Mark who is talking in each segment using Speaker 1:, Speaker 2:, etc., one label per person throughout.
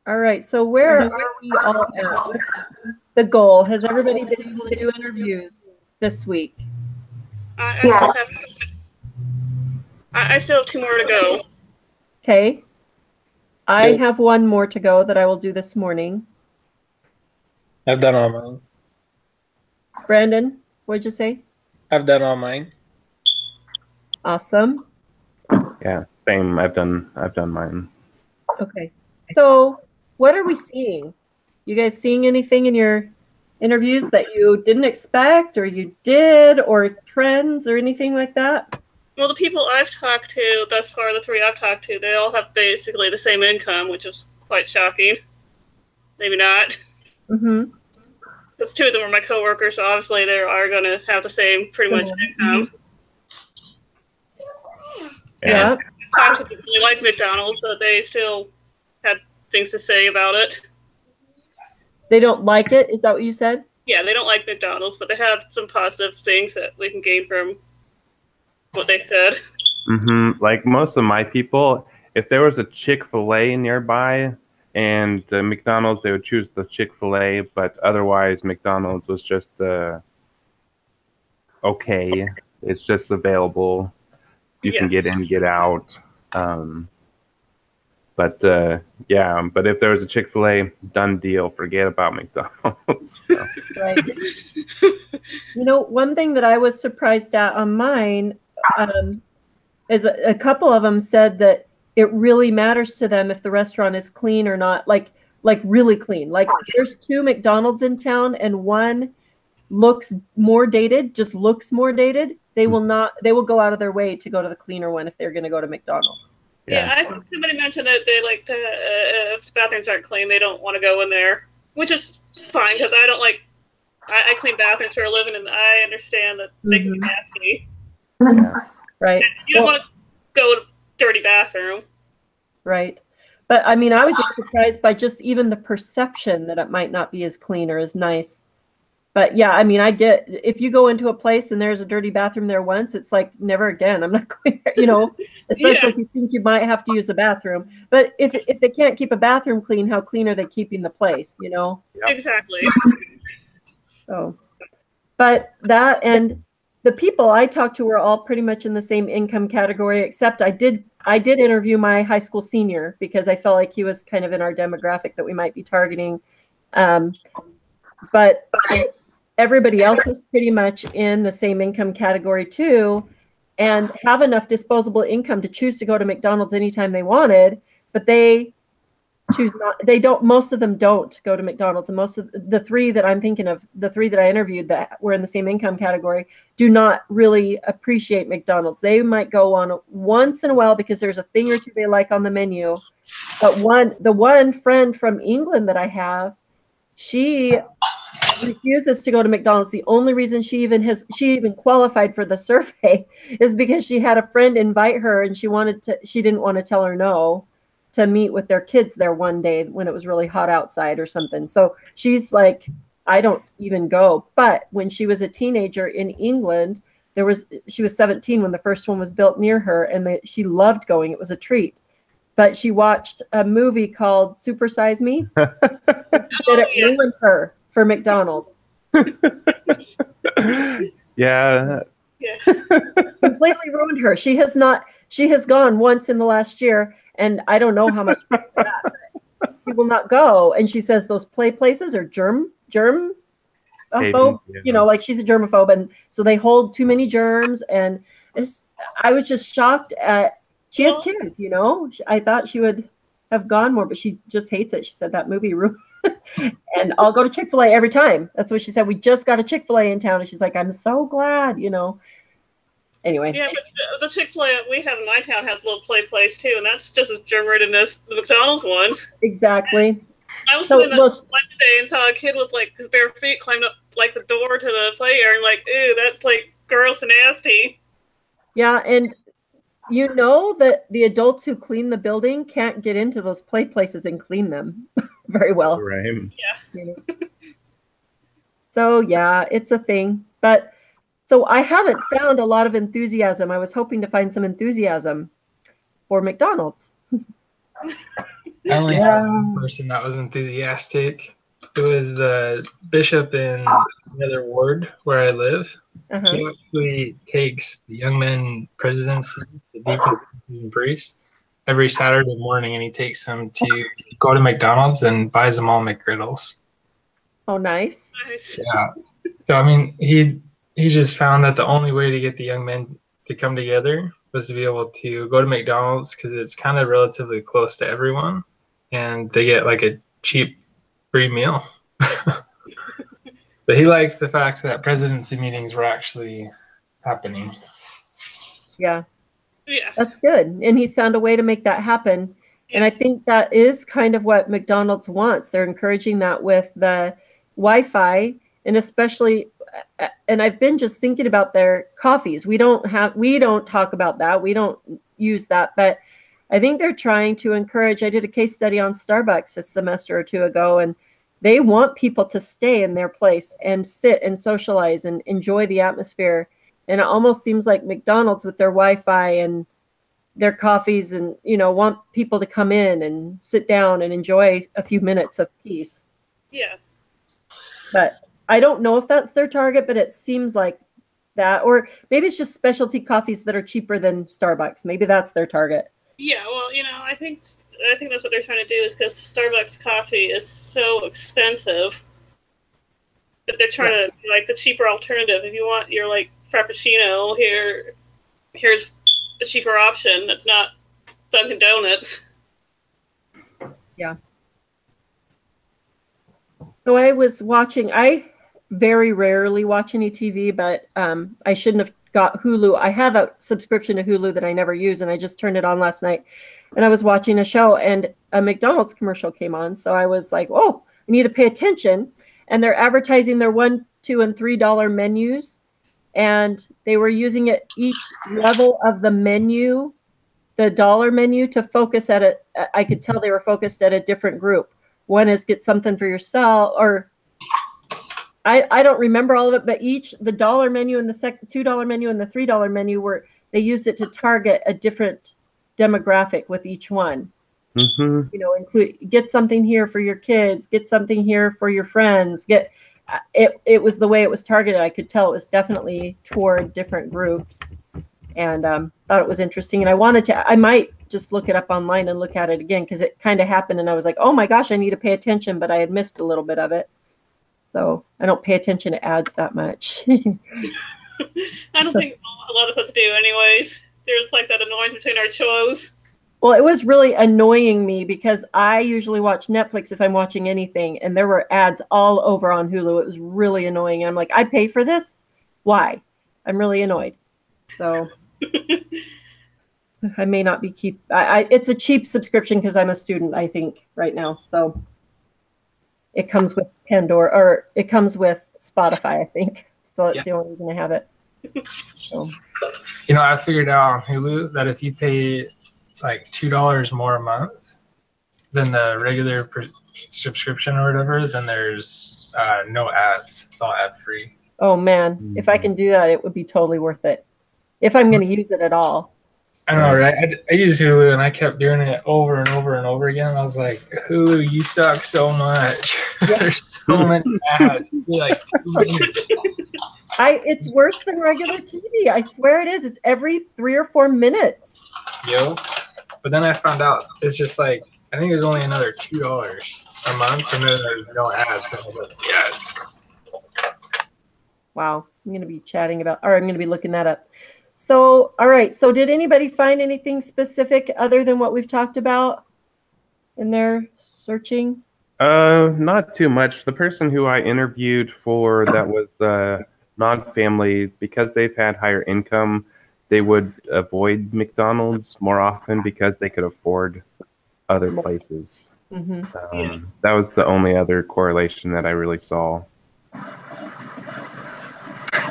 Speaker 1: All right. So where are we all at? What's the goal? Has everybody been able to do interviews this week?
Speaker 2: I still have 2 more to go.
Speaker 1: Okay. I have 1 more to go that I will do this morning.
Speaker 3: I've done all mine.
Speaker 1: Brandon, what'd you say?
Speaker 3: I've done all mine.
Speaker 1: Awesome.
Speaker 4: Yeah, same. I've done mine.
Speaker 1: Okay. So what are we seeing? You guys seeing anything in your interviews that you didn't expect or you did, or trends or anything like that?
Speaker 2: Well, the people I've talked to thus far, the 3 I've talked to, they all have basically the same income, which is quite shocking. Maybe not.
Speaker 1: Mm-hmm.
Speaker 2: Because 2 of them are my coworkers, so obviously they are going to have the same pretty much income.
Speaker 1: Yeah.
Speaker 2: I talked to people who like McDonald's, but they still had things to say about it.
Speaker 1: They don't like it? Is that what you said?
Speaker 2: Yeah, they don't like McDonald's, but they have some positive things that we can gain from what they said.
Speaker 4: Mm-hmm. Like most of my people, if there was a Chick-fil-A nearby and McDonald's, they would choose the Chick-fil-A, but otherwise McDonald's was just okay. It's just available. You can get in, get out. But if there was a Chick-fil-A, done deal. Forget about McDonald's. So.
Speaker 1: Right. You know, one thing that I was surprised at on mine is a couple of them said that it really matters to them if the restaurant is clean or not, like really clean. Like there's 2 McDonald's in town and one looks more dated, just looks more dated. They will go out of their way to go to the cleaner one if they're going to go to McDonald's.
Speaker 2: Yeah, I think somebody mentioned that they like to, if the bathrooms aren't clean, they don't want to go in there, which is fine because I don't like, I clean bathrooms for a living and I understand that they can be nasty.
Speaker 1: Yeah. Right.
Speaker 2: And you don't want to go in a dirty bathroom.
Speaker 1: Right. But I mean, I was just surprised by just even the perception that it might not be as clean or as nice. But yeah, I mean, I get if you go into a place and there's a dirty bathroom there once, it's like never again. I'm not going there, you know, especially if you think you might have to use the bathroom. But if they can't keep a bathroom clean, how clean are they keeping the place, you know?
Speaker 2: Exactly.
Speaker 1: So, but that and the people I talked to were all pretty much in the same income category, except I did interview my high school senior because I felt like he was kind of in our demographic that we might be targeting. But everybody else was pretty much in the same income category too, and have enough disposable income to choose to go to McDonald's anytime they wanted, but they choose not. They don't. Most of them don't go to McDonald's, and most of the 3 that I'm thinking of, the 3 that I interviewed that were in the same income category, do not really appreciate McDonald's. They might go on once in a while because there's a thing or 2 they like on the menu. But the one friend from England that I have, she refuses to go to McDonald's. The only reason she even qualified for the survey is because she had a friend invite her and she didn't want to tell her no to meet with their kids there one day when it was really hot outside or something. So she's like, I don't even go. But when she was a teenager in England, she was 17 when the first one was built near her, and she loved going. It was a treat. But she watched a movie called Super Size Me that it ruined her for McDonald's.
Speaker 4: Yeah.
Speaker 1: Completely ruined her. She has gone once in the last year, and I don't know how much for that. She will not go. And she says those places are germphobe, you know, like she's a germaphobe, and so they hold too many germs. And I was just shocked at, she has kids, you know. I thought she would have gone more, but she just hates it. She said that movie ruined. And I'll go to Chick-fil-A every time. That's what she said. We just got a Chick-fil-A in town, and she's like, I'm so glad, you know. Anyway.
Speaker 2: Yeah, but the Chick-fil-A we have in my town has a little play place too, and that's just as germ-ridden as the McDonald's ones.
Speaker 1: Exactly.
Speaker 2: I was sitting one day and saw a kid with like his bare feet climbed up like the door to the play area, and like, ew, that's like gross and nasty.
Speaker 1: Yeah, and you know that the adults who clean the building can't get into those play places and clean them very well.
Speaker 4: Right.
Speaker 2: Yeah.
Speaker 1: So yeah, it's a thing. But so I haven't found a lot of enthusiasm. I was hoping to find some enthusiasm for McDonald's.
Speaker 5: I only
Speaker 1: Yeah.
Speaker 5: had one person that was enthusiastic. It was the bishop in another ward where I live.
Speaker 1: Uh-huh.
Speaker 5: He actually takes the young men presidency, the deacons and priests, every Saturday morning, and he takes them to go to McDonald's and buys them all McGriddles.
Speaker 1: Oh, nice.
Speaker 2: Nice.
Speaker 5: Yeah. So I mean, he just found that the only way to get the young men to come together was to be able to go to McDonald's because it's kind of relatively close to everyone, and they get like a cheap free meal. But he liked the fact that presidency meetings were actually happening.
Speaker 1: Yeah.
Speaker 2: Yeah.
Speaker 1: That's good. And he's found a way to make that happen. And I
Speaker 2: Yes.
Speaker 1: think that is kind of what McDonald's wants. They're encouraging that with the Wi-Fi, and especially, and I've been just thinking about their coffees. We don't talk about that. We don't use that, but I think they're trying to encourage. I did a case study on Starbucks a semester or two ago, and they want people to stay in their place and sit and socialize and enjoy the atmosphere. And it almost seems like McDonald's with their Wi-Fi and their coffees and, want people to come in and sit down and enjoy a few minutes of peace.
Speaker 2: Yeah.
Speaker 1: But I don't know if that's their target, but it seems like that. Or maybe it's just specialty coffees that are cheaper than Starbucks. Maybe that's their target.
Speaker 2: Yeah, well, I think that's what they're trying to do is because Starbucks coffee is so expensive that they're trying to like the cheaper alternative. If you want your like Frappuccino, here's a cheaper option that's not Dunkin' Donuts.
Speaker 1: Yeah. So I was watching. I very rarely watch any TV, but I shouldn't have got Hulu. I have a subscription to Hulu that I never use, and I just turned it on last night. And I was watching a show, and a McDonald's commercial came on. So I was like, "Oh, I need to pay attention." And they're advertising their $1, $2, and $3 menus, and they were using it each level of the menu, the dollar menu, to focus at it. I could tell they were focused at a different group. One is get something for yourself, or I don't remember all of it, but the dollar menu and the $2 menu and the $3 menu they used it to target a different demographic with each one.
Speaker 4: Mm-hmm.
Speaker 1: Get something here for your kids, get something here for your friends. It was the way it was targeted. I could tell it was definitely toward different groups, and thought it was interesting. And I might just look it up online and look at it again because it kind of happened, and I was like, oh my gosh, I need to pay attention, but I had missed a little bit of it. So I don't pay attention to ads that much.
Speaker 2: I don't think a lot of us do anyways. There's like that annoyance between our chos.
Speaker 1: Well, it was really annoying me because I usually watch Netflix if I'm watching anything, and there were ads all over on Hulu. It was really annoying. I'm like, I pay for this? Why? I'm really annoyed. So I may not be it's a cheap subscription because I'm a student, I think, right now. So it comes with Pandora, or it comes with Spotify, I think. So that's the only reason I have it. So.
Speaker 5: I figured out on Hulu that if you pay like $2 more a month than the regular subscription or whatever, then there's no ads. It's all ad free.
Speaker 1: Oh man, if I can do that, it would be totally worth it. If I'm going to use it at all.
Speaker 5: I know, right? I use Hulu, and I kept doing it over and over and over again. I was like, Hulu, you suck so much. There's so many ads. Like 2 minutes.
Speaker 1: It's worse than regular TV. I swear it is. It's every 3 or 4 minutes.
Speaker 5: Yo. But then I found out it's just like, I think it was only another $2 a month, and then there's no ads. And I was like, yes.
Speaker 1: Wow. I'm going to be I'm going to be looking that up. So, all right. So did anybody find anything specific other than what we've talked about in their searching?
Speaker 4: Not too much. The person who I interviewed for that was non-family, because they've had higher income, they would avoid McDonald's more often because they could afford other places.
Speaker 1: Mm-hmm.
Speaker 4: That was the only other correlation that I really saw.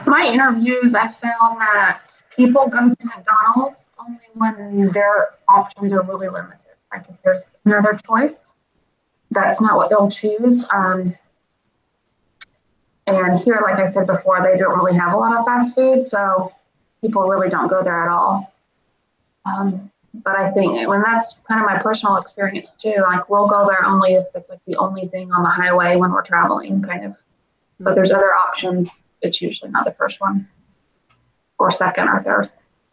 Speaker 6: My interviews, I found that people go to McDonald's only when their options are really limited. Like if there's another choice, that's not what they'll choose. And here, like I said before, they don't really have a lot of fast food, so people really don't go there at all. But I think when that's kind of my personal experience too, like we'll go there only if it's like the only thing on the highway when we're traveling, kind of. But there's other options. It's usually not the first one, or second, or third.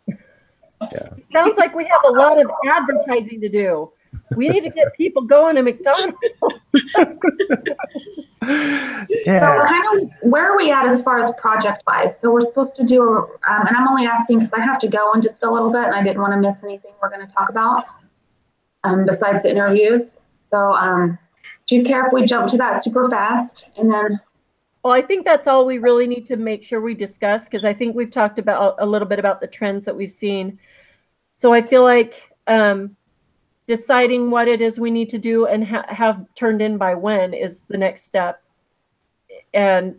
Speaker 4: Yeah.
Speaker 1: Sounds like we have a lot of advertising to do. We need to get people going to McDonald's.
Speaker 4: Yeah.
Speaker 6: So kind of where are we at as far as project-wise? So we're supposed to do, and I'm only asking because I have to go in just a little bit, and I didn't want to miss anything we're going to talk about besides the interviews. So do you care if we jump to that super fast and then?
Speaker 1: Well, I think that's all we really need to make sure we discuss, because I think we've talked about a little bit about the trends that we've seen. So I feel like deciding what it is we need to do and have turned in by when is the next step. And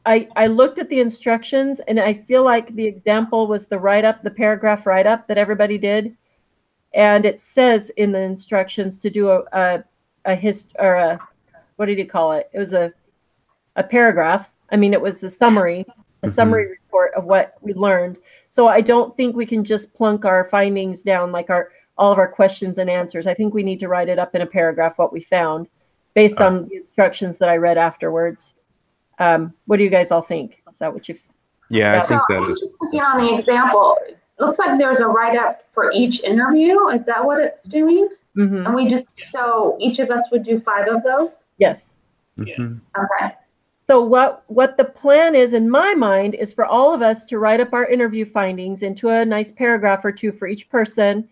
Speaker 1: I looked at the instructions, and I feel like the example was the write-up, the paragraph write-up that everybody did. And it says in the instructions to do a what did you call it? It was a paragraph. I mean, it was a summary report of what we learned. So I don't think we can just plunk our findings down like all of our questions and answers. I think we need to write it up in a paragraph, what we found, based on the instructions that I read afterwards. What do you guys all think? Is that what you?
Speaker 4: Yeah, I think
Speaker 6: So I
Speaker 4: that
Speaker 6: was
Speaker 4: is.
Speaker 6: just looking on the example. It looks like there's a write-up for each interview. Is that what it's doing?
Speaker 1: Mm-hmm.
Speaker 6: And so each of us would do 5 of those?
Speaker 1: Yes.
Speaker 4: Mhm.
Speaker 6: Okay.
Speaker 1: So what the plan is in my mind is for all of us to write up our interview findings into a nice paragraph or 2 for each person,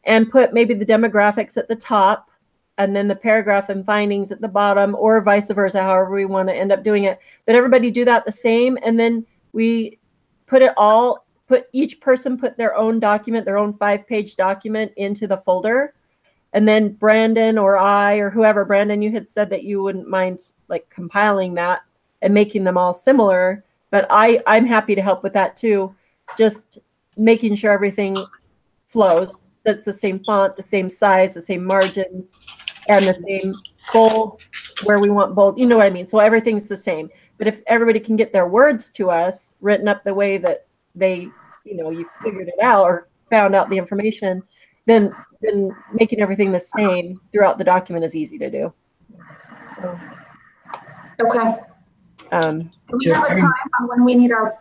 Speaker 1: and put maybe the demographics at the top and then the paragraph and findings at the bottom, or vice versa, however we want to end up doing it. But everybody do that the same, and then we each person put their own document, their own 5-page document into the folder. And then Brandon or I or whoever, Brandon, you had said that you wouldn't mind like compiling that and making them all similar, but I'm happy to help with that too. Just making sure everything flows. That's the same font, the same size, the same margins, and the same bold where we want bold. You know what I mean? So everything's the same. But if everybody can get their words to us written up the way that they, you figured it out or found out the information, then making everything the same throughout the document is easy to do. So,
Speaker 6: Okay. Do we have a time on when we need our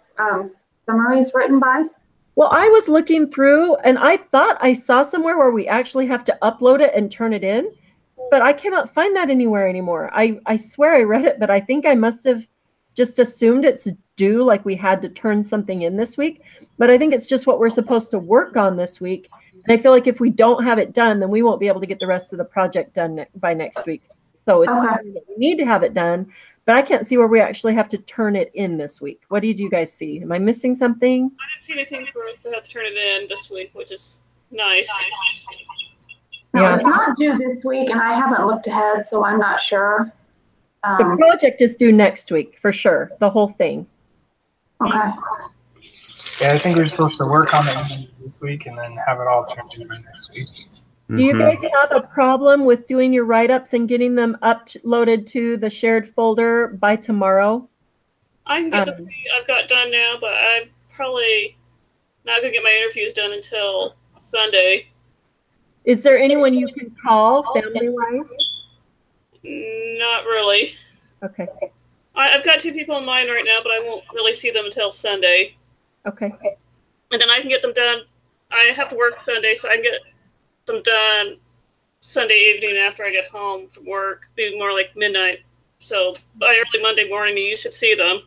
Speaker 6: summaries written by?
Speaker 1: well, I was looking through, and I thought I saw somewhere where we actually have to upload it and turn it in, but I cannot find that anywhere anymore. I swear I read it, but I think I must have just assumed it's due, like we had to turn something in this week. But I think it's just what we're supposed to work on this week. And I feel like if we don't have it done, then we won't be able to get the rest of the project done by next week. So it's we need to have it done, but I can't see where we actually have to turn it in this week. What did you guys see? Am I missing something?
Speaker 2: I didn't see anything for us to have to turn it in this week, which is nice.
Speaker 6: No, it's not due this week, and I haven't looked ahead, so I'm not sure.
Speaker 1: The project is due next week for sure, the whole thing.
Speaker 6: Okay.
Speaker 5: Yeah, I think we're supposed to work on it this week and then have it all turned in by next week.
Speaker 1: Do you guys have a problem with doing your write-ups and getting them uploaded to the shared folder by tomorrow?
Speaker 2: I can get the I've got done now, but I'm probably not going to get my interviews done until Sunday.
Speaker 1: Is there anyone you can call family-wise?
Speaker 2: Not really.
Speaker 1: Okay.
Speaker 2: I've got 2 people in mind right now, but I won't really see them until Sunday.
Speaker 1: Okay.
Speaker 2: And then I can get them done. I have to work Sunday, so I can get them done Sunday evening after I get home from work. Be more like midnight. So by early Monday morning, you should see them.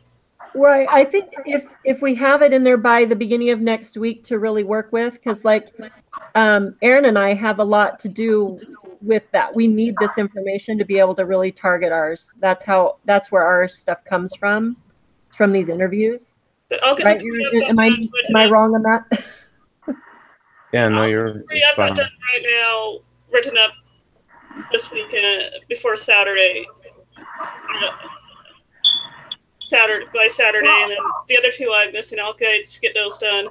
Speaker 1: Right. I think if we have it in there by the beginning of next week to really work with, because like Aaron and I have a lot to do with that. We need this information to be able to really target ours. That's where our stuff comes from these interviews.
Speaker 2: But I'll get
Speaker 1: Right?
Speaker 2: the
Speaker 1: Am I wrong on that?
Speaker 4: Yeah, no, you're.
Speaker 2: I've got done right now, written up this weekend before Saturday. By Saturday, and then the other 2 I'm missing. I'll just get those done.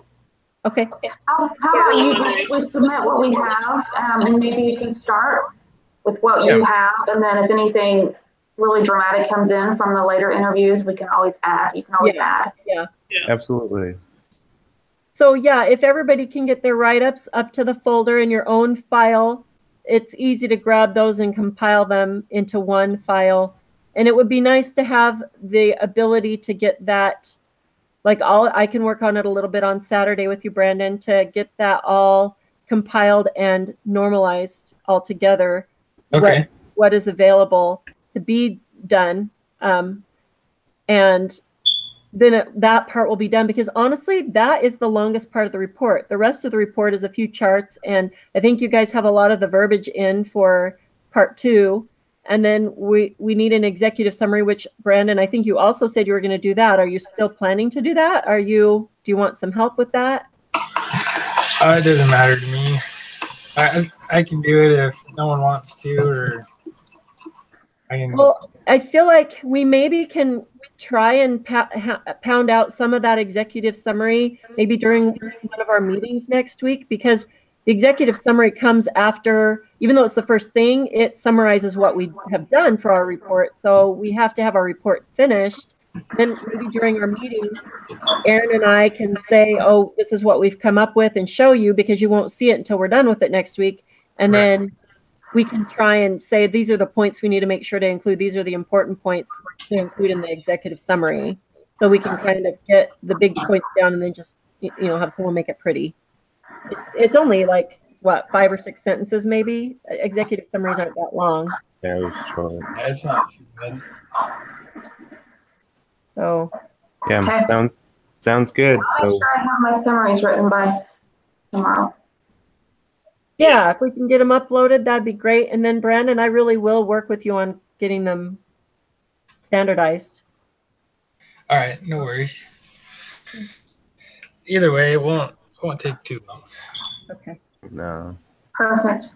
Speaker 1: Okay.
Speaker 6: How about you just submit what we have, and maybe you can start with what you have, and then if anything really dramatic comes in from the later interviews, we can always add. You can always add.
Speaker 1: Yeah.
Speaker 4: Absolutely.
Speaker 1: So yeah, if everybody can get their write-ups up to the folder in your own file, it's easy to grab those and compile them into one file. And it would be nice to have the ability to get that, like I can work on it a little bit on Saturday with you, Brandon, to get that all compiled and normalized all together.
Speaker 5: Okay.
Speaker 1: What is available to be done. And then that part will be done, because honestly, that is the longest part of the report. The rest of the report is a few charts, and I think you guys have a lot of the verbiage in for part 2. And then we need an executive summary, which Brandon, I think you also said you were going to do that. Are you still planning to do that? Do you want some help with that?
Speaker 5: It doesn't matter to me. I can do it if no one wants to, or I can.
Speaker 1: Well, I feel like we maybe can try and pound out some of that executive summary maybe during one of our meetings next week, because the executive summary comes after, even though it's the first thing, it summarizes what we have done for our report. So we have to have our report finished. Then maybe during our meeting, Aaron and I can say, oh, this is what we've come up with, and show you, because you won't see it until we're done with it next week. And then we can try and say, these are the points we need to make sure to include. These are the important points to include in the executive summary. So we can kind of get the big points down and then just, have someone make it pretty. It's only like, what, 5 or 6 sentences maybe? Executive summaries aren't that long.
Speaker 4: Yeah, it was short.
Speaker 5: It's not too bad.
Speaker 1: So.
Speaker 4: Yeah,
Speaker 6: Okay.
Speaker 4: sounds good.
Speaker 6: I'll make
Speaker 4: So
Speaker 6: sure I have my summaries written by tomorrow.
Speaker 1: Yeah, if we can get them uploaded, that'd be great. And then Brandon, I really will work with you on getting them standardized.
Speaker 5: All right, no worries. Either way, it won't take too long.
Speaker 1: Okay.
Speaker 4: no.
Speaker 6: Perfect.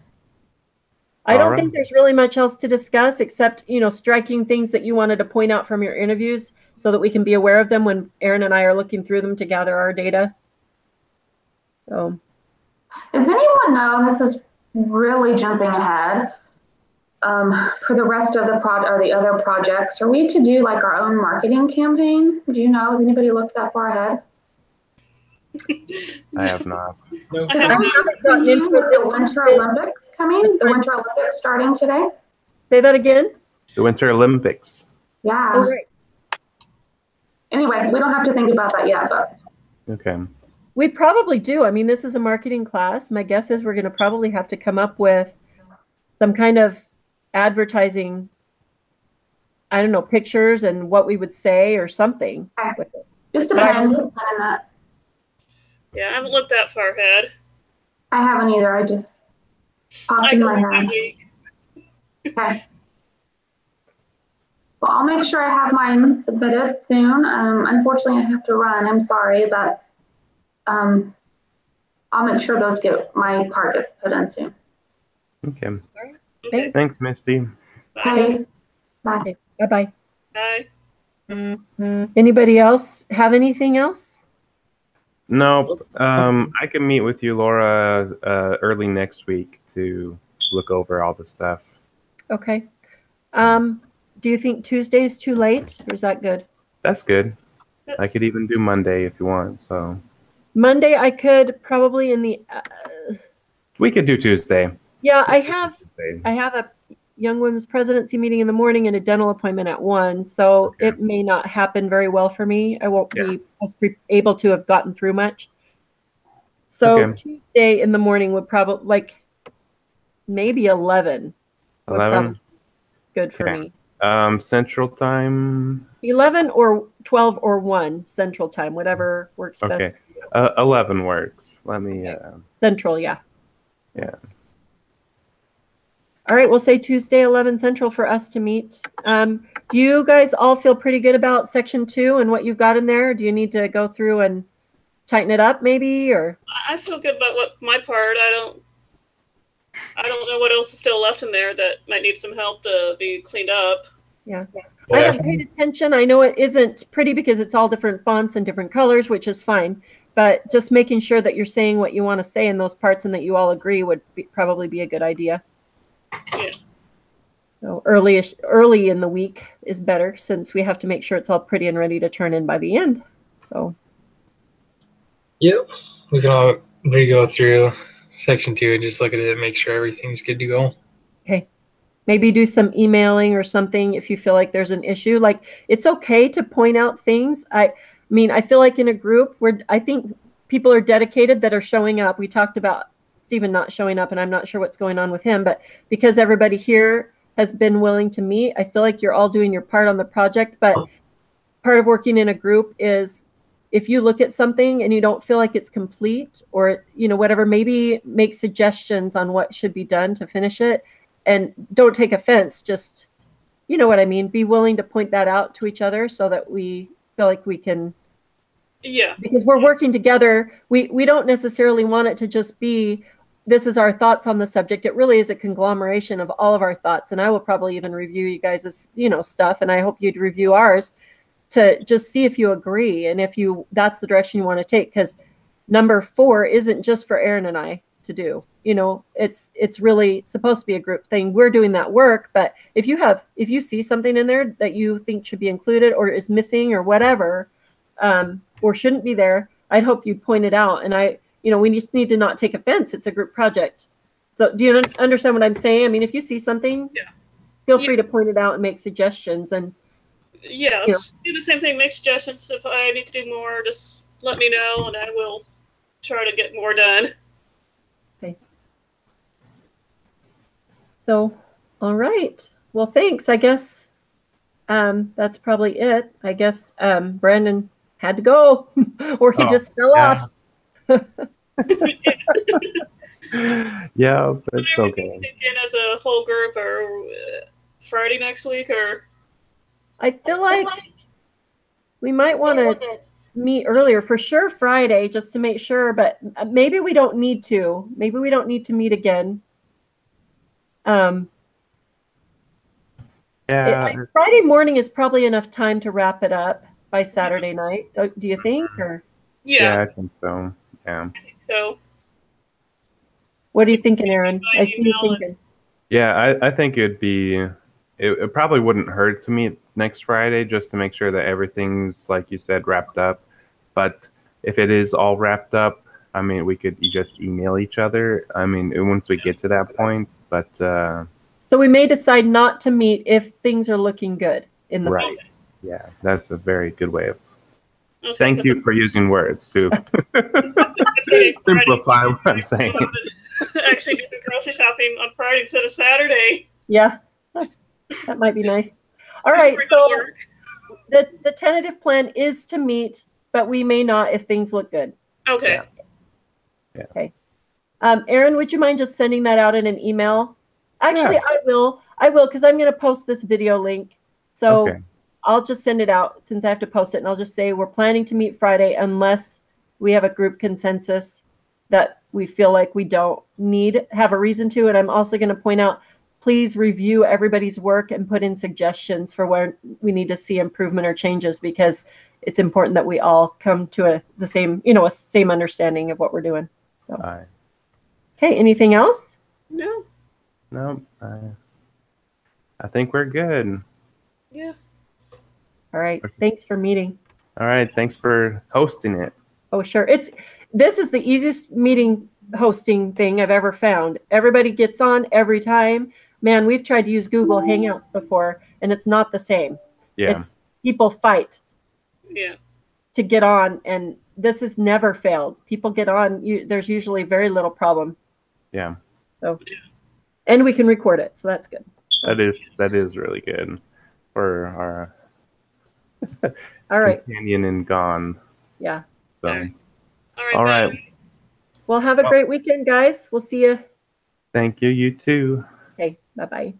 Speaker 1: I don't
Speaker 4: All
Speaker 1: think
Speaker 4: right.
Speaker 1: there's really much else to discuss, except, striking things that you wanted to point out from your interviews so that we can be aware of them when Aaron and I are looking through them to gather our data. So.
Speaker 6: Does anyone know, this is really jumping ahead, for the rest of the other projects, are we to do like our own marketing campaign? Do you know, has anybody looked that far ahead?
Speaker 4: I have not.
Speaker 5: Nope.
Speaker 2: I haven't
Speaker 1: gotten into it
Speaker 6: the Winter Olympics coming, the Winter Olympics starting today.
Speaker 1: Say that again?
Speaker 4: The Winter Olympics.
Speaker 6: Yeah.
Speaker 1: Oh, right.
Speaker 6: Anyway, we don't have to think about that yet, but.
Speaker 4: Okay.
Speaker 1: We probably do. I mean, this is a marketing class. My guess is we're going to probably have to come up with some kind of advertising, I don't know, pictures and what we would say or something with it.
Speaker 6: Just depends on that.
Speaker 2: Yeah, I haven't looked that far ahead.
Speaker 6: I haven't either. I just popped in my head. Okay. Well, I'll make sure I have mine submitted soon. Unfortunately, I have to run. I'm sorry, but I'll make sure my part gets put in soon.
Speaker 4: Okay.
Speaker 2: Okay.
Speaker 4: Thanks, Misty.
Speaker 6: Okay. Bye.
Speaker 1: Okay. Bye-bye.
Speaker 2: Bye.
Speaker 1: Anybody else have anything else?
Speaker 4: Nope. I can meet with you, Laura, early next week to look over all the stuff.
Speaker 1: Okay. Do you think Tuesday is too late, or is that good?
Speaker 4: That's good. I could even do Monday if you want. So
Speaker 1: Monday, I could probably
Speaker 4: we could do Tuesday.
Speaker 1: Yeah, I
Speaker 4: Tuesday.
Speaker 1: have a Young Women's Presidency meeting in the morning and a dental appointment at 1, so
Speaker 4: Okay.
Speaker 1: it may not happen very well for me. I won't be able to have gotten through much. So
Speaker 4: Okay.
Speaker 1: Tuesday in the morning would probably, maybe 11.
Speaker 4: 11?
Speaker 1: Good for
Speaker 4: Okay.
Speaker 1: me.
Speaker 4: Central Time.
Speaker 1: 11 or 12 or 1 Central Time, whatever works best.
Speaker 4: Okay. 11 works. Let me.
Speaker 1: Central, yeah.
Speaker 4: Yeah.
Speaker 1: All right, we'll say Tuesday, 11 Central for us to meet. Do you guys all feel pretty good about Section 2 and what you've got in there? Do you need to go through and tighten it up maybe, or?
Speaker 2: I feel good about my part. I don't know what else is still left in there that might need some help to be cleaned up.
Speaker 1: Yeah. I haven't paid attention. I know it isn't pretty because it's all different fonts and different colors, which is fine. But just making sure that you're saying what you want to say in those parts and that you all agree would probably be a good idea.
Speaker 2: Yeah.
Speaker 1: So early in the week is better, since we have to make sure it's all pretty and ready to turn in by the end. So.
Speaker 5: Yep. We can all re-go through section 2 and just look at it and make sure everything's good to go.
Speaker 1: Okay. Maybe do some emailing or something if you feel like there's an issue. Like, it's okay to point out things. I mean, I feel like in a group where I think people are dedicated that are showing up. We talked about Stephen not showing up, and I'm not sure what's going on with him, but because everybody here has been willing to meet, I feel like you're all doing your part on the project. But part of working in a group is if you look at something and you don't feel like it's complete or, you know, whatever, maybe make suggestions on what should be done to finish it. And don't take offense, just, you know what I mean? Be willing to point that out to each other so that we feel like we can,
Speaker 2: Yeah.
Speaker 1: because we're working together. We don't necessarily want it to just be, this is our thoughts on the subject. It really is a conglomeration of all of our thoughts. And I will probably even review you guys' stuff, and I hope you'd review ours to just see if you agree and if that's the direction you want to take. Because number 4 isn't just for Aaron and I to do. You know, it's really supposed to be a group thing. We're doing that work, but if you see something in there that you think should be included or is missing or whatever, or shouldn't be there, I'd hope you point it out. And we just need to not take offense. It's a group project. So do you understand what I'm saying? I mean, if you see something, feel free to point it out and make suggestions. And
Speaker 2: yeah, let's do the same thing. Make suggestions. If I need to do more, just let me know, and I will try to get more done.
Speaker 1: Okay. So, all right. Well, thanks. I guess that's probably it. I guess Brandon had to go, or he just fell off.
Speaker 4: Yeah, that's okay.
Speaker 2: Thinking as a whole group, or Friday next week, or
Speaker 1: I feel like we might want to meet earlier, for sure Friday, just to make sure, but maybe we don't need to. Maybe we don't need to meet again.
Speaker 4: Yeah.
Speaker 1: Friday morning is probably enough time to wrap it up by Saturday night. Do you think? Or
Speaker 2: yeah,
Speaker 4: I think so. Yeah.
Speaker 2: I think so.
Speaker 1: What are you thinking, Aaron? I see you thinking.
Speaker 4: Yeah, I think it probably wouldn't hurt to meet next Friday just to make sure that everything's, like you said, wrapped up. But if it is all wrapped up, I mean, we could just email each other. I mean, once we get to that point. But
Speaker 1: so we may decide not to meet if things are looking good in the
Speaker 4: right. Yeah, that's a very good way of.
Speaker 2: Okay,
Speaker 4: Thank you for using words to simplify what I'm saying.
Speaker 2: Actually, do some grocery shopping on Friday instead of Saturday.
Speaker 1: Yeah, that might be nice. All right, so the tentative plan is to meet, but we may not if things look good.
Speaker 2: Okay.
Speaker 4: Yeah.
Speaker 1: Okay. Aaron, would you mind just sending that out in an email? Actually,
Speaker 4: Yeah.
Speaker 1: I will, because I'm going to post this video link. So
Speaker 4: Okay.
Speaker 1: I'll just send it out since I have to post it, and I'll just say we're planning to meet Friday unless we have a group consensus that we feel like we don't have a reason to. And I'm also going to point out, please review everybody's work and put in suggestions for where we need to see improvement or changes, because it's important that we all come to the same understanding of what we're doing. So, okay, anything else?
Speaker 2: No.
Speaker 4: I think we're good.
Speaker 2: Yeah.
Speaker 1: All right. Thanks for meeting.
Speaker 4: All right. Thanks for hosting it.
Speaker 1: Oh, sure. This is the easiest meeting hosting thing I've ever found. Everybody gets on every time. Man, we've tried to use Google Hangouts before, and it's not the same.
Speaker 4: Yeah.
Speaker 1: It's people fight.
Speaker 2: Yeah.
Speaker 1: To get on, and this has never failed. People get on. There's usually very little problem.
Speaker 4: Yeah.
Speaker 1: So, and we can record it, so that's good. So.
Speaker 4: That is really good for our
Speaker 1: all right
Speaker 4: companion and gone.
Speaker 1: Yeah.
Speaker 4: So.
Speaker 2: All right.
Speaker 1: Well, have a great weekend, guys. We'll see you.
Speaker 4: Thank you. You too.
Speaker 1: Okay. Bye-bye.